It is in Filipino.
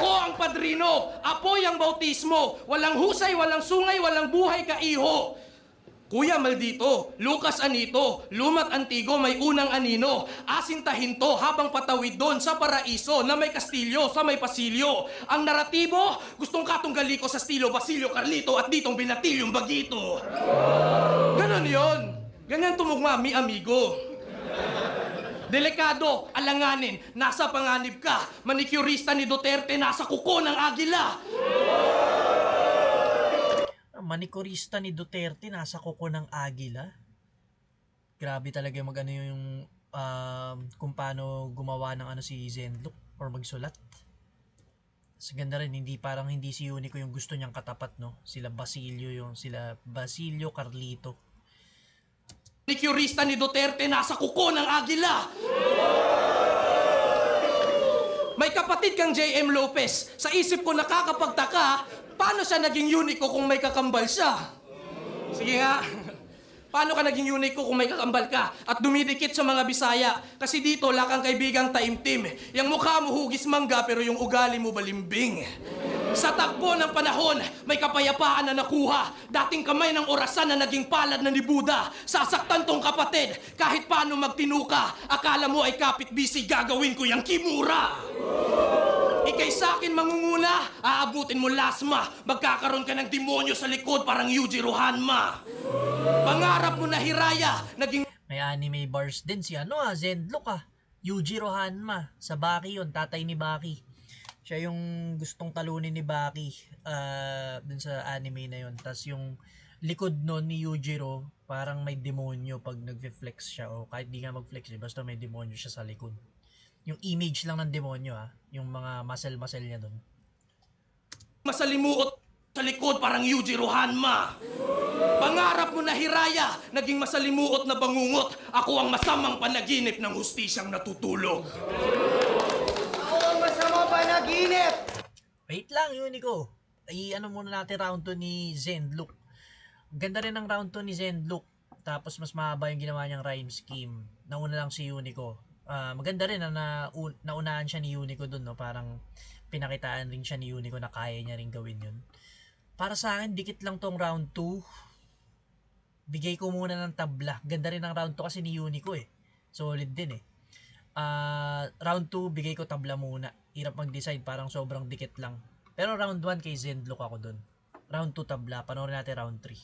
Ako ang padrino, apoy ang bautismo, walang husay, walang sungay, walang buhay ka iho. Kuya Maldito, Lucas Anito, Lumat Antigo, may unang anino, asintahin to habang patawid doon sa paraiso na may kastilyo, sa may pasilyo. Ang naratibo, gustong katunggali ko sa estilo Basilio Carlito at ditong binatilyong bagito. Ganon yon. Ganyan tumugma, mi amigo. Delikado, alanganin, nasa panganib ka. Manicurista ni Duterte, nasa kuko ng agila. Manikurista ni Duterte nasa kuko ng agila. Grabe talaga mag-ano yung kung paano gumawa ng ano si Zenlook or magsulat. Sa ganda rin, hindi si Unico yung gusto niyang katapat, no? Sila Basilio Carlito. Manicurista ni Duterte, nasa kuko ng agila. May kapatid kang J.M. Lopez. Sa isip ko nakakapagtaka, paano siya naging Unico kung may kakambal siya? Sige nga. Paano ka naging Unico kung may kakambal ka at dumidikit sa mga Bisaya? Kasi dito, wala kang kaibigang taimtim. Yang mukha mo hugis mangga pero yung ugali mo balimbing. Sa takbo ng panahon, may kapayapaan na nakuha. Dating kamay ng orasan na naging palad na ni Buddha. Sasaktan tong kapatid, kahit paano magtinuka. Akala mo ay kapit-bisi, gagawin ko yung kimura. Ikay sa akin mangunguna, aabutin mo lasma. Magkakaroon ka ng demonyo sa likod parang Yujiro Hanma. Pangarap mo na Hiraya, naging... May anime bars din si Zenlook Yujiro Hanma. Sa Baki yun, tatay ni Baki. Siya yung gustong talunin ni Baki dun sa anime na yun. Tapos yung likod nun ni Yujiro, parang may demonyo pag nag-flex siya. O kahit di nga mag-flex, basta may demonyo siya sa likod. Yung image lang ng demonyo yung mga muscle niya dun. Masalimuot sa likod parang Yujiro Hanma. Pangarap mo na Hiraya, naging masalimuot na bangungot. Ako ang masamang panaginip ng hustisyang natutulog. Panaginip! Wait lang, Unico. Ano muna natin round 2 ni Zenlook. Ganda rin ang round 2 ni Zenlook. Tapos mas mahaba yung ginawa niyang rhyme scheme. Nauna lang si Unico. Maganda rin na naunahan siya ni Unico dun, no? Parang pinakitaan rin siya ni Unico na kaya niya rin gawin yun. Para sa akin, dikit lang tong round 2. Bigay ko muna ng tabla. Ganda rin ang round 2 kasi ni Unico Solid din round 2, bigay ko tabla muna. Hirap mag-decide, parang sobrang dikit lang. Pero round 1 kay Zenlook ako dun. Round 2 tabla, panoorin natin round 3.